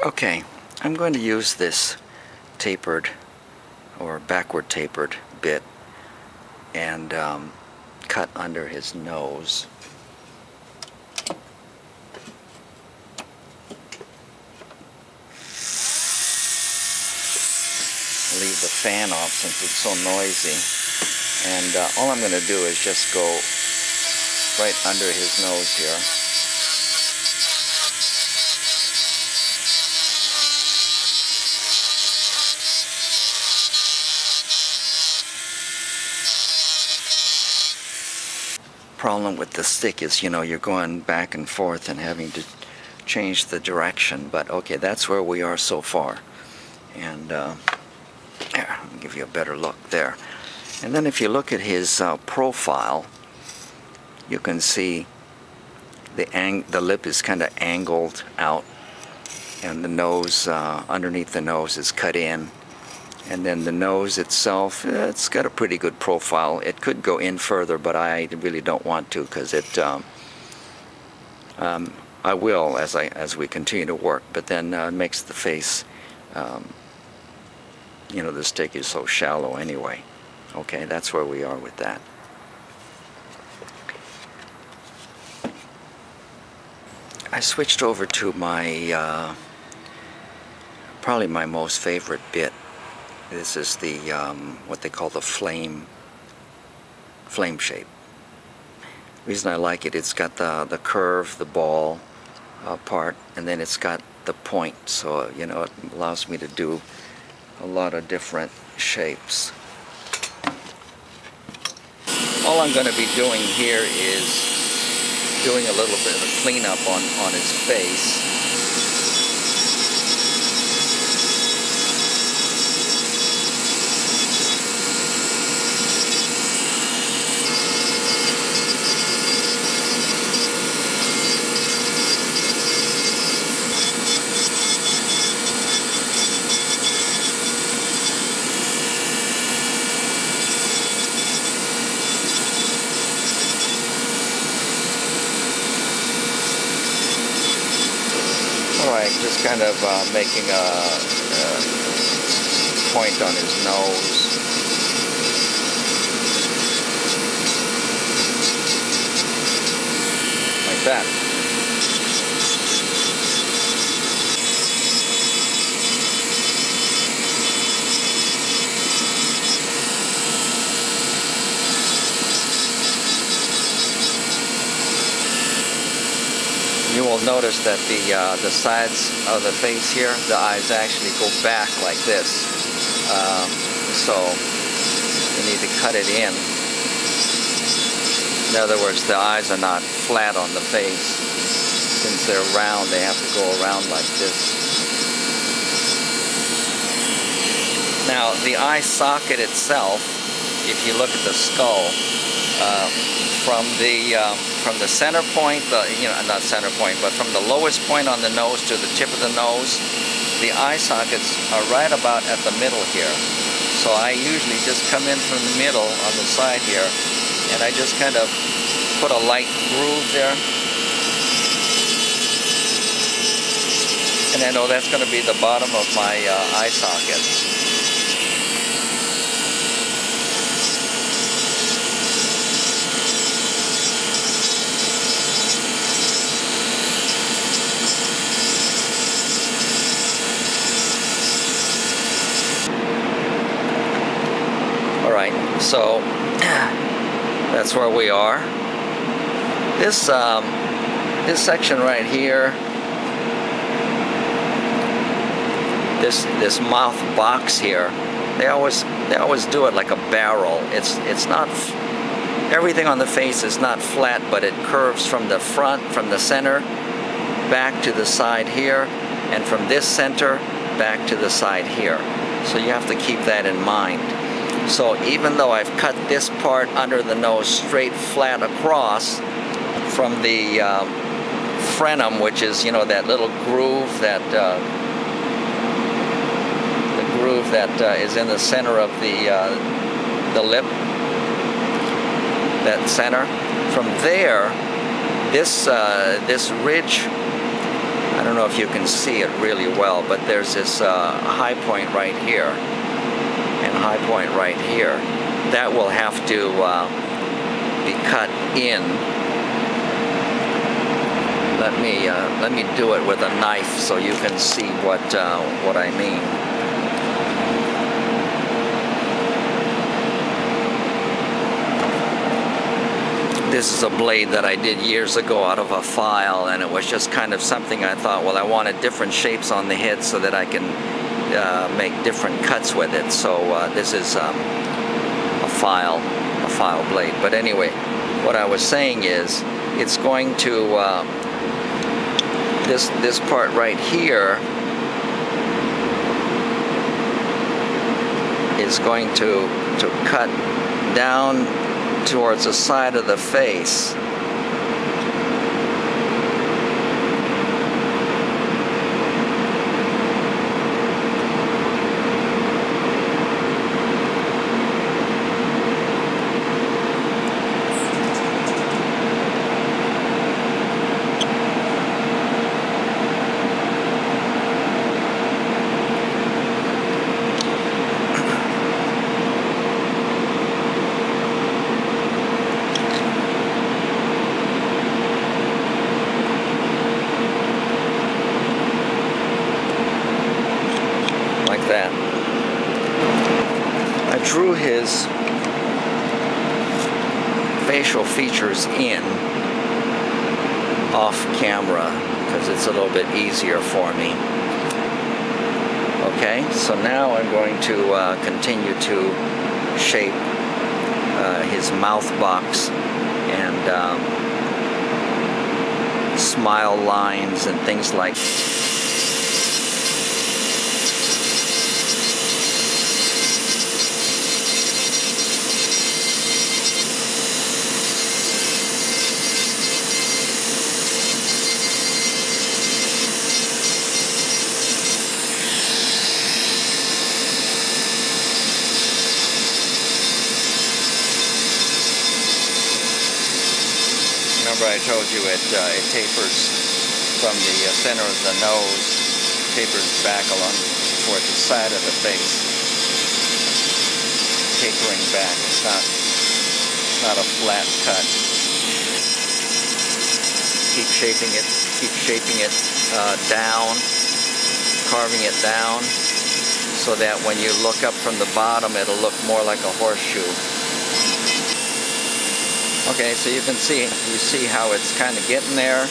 Okay, I'm going to use this tapered or backward tapered bit and cut under his nose. Leave the fan off since it's so noisy, and all I'm going to do is just go right under his nose here. Problem with the stick is, you know, you're going back and forth and having to change the direction, but okay, that's where we are so far. And there, I'll give you a better look there. And then if you look at his profile, you can see the lip is kind of angled out, and the nose, underneath the nose, is cut in. And then the nose itself, it's got a pretty good profile. It could go in further, but I really don't want to, because I will as we continue to work. But then it makes the face, you know, the stick is so shallow anyway. Okay, that's where we are with that. I switched over to my probably my most favorite bit. This is the what they call the flame shape. The reason I like it, it's got the curve, the ball part, and then it's got the point, so you know, it allows me to do a lot of different shapes. All I'm going to be doing here is doing a little bit of a cleanup on his face. Alright, just kind of making a point on his nose. Like that. You will notice that the sides of the face here, the eyes actually go back like this. So you need to cut it in. In other words, the eyes are not flat on the face. Since they're round, they have to go around like this. Now, the eye socket itself, if you look at the skull, from the center point, you know, not center point, but from the lowest point on the nose to the tip of the nose, the eye sockets are right about at the middle here. So I usually just come in from the middle on the side here, and I just kind of put a light groove there. And I know that's going to be the bottom of my eye sockets. Alright, so that's where we are. This section right here, this mouth box here, they always do it like a barrel. It's not, everything on the face is not flat, but it curves from the front, from the center back to the side here, and from this center back to the side here. So you have to keep that in mind. So even though I've cut this part under the nose straight flat across from the frenum, which is, you know, that little groove that is in the center of the lip, that center. From there, this ridge I don't know if you can see it really well, but there's this high point right here and high point right here. That will have to be cut in. Let me do it with a knife so you can see what I mean. This is a blade that I did years ago out of a file, and it was just kind of something I thought, well, I wanted different shapes on the head so that I can make different cuts with it. So this is a file blade. But anyway, what I was saying is, it's going to this part right here is going to cut down towards the side of the face. That. I drew his facial features in off camera because it's a little bit easier for me. Okay, so now I'm going to continue to shape his mouth box and smile lines and things like that. Remember I told you it tapers from the center of the nose, tapers back along toward the side of the face, tapering back. It's not a flat cut. Keep shaping it down, carving it down, so that when you look up from the bottom, it'll look more like a horseshoe. Okay, so you see how it's kind of getting there.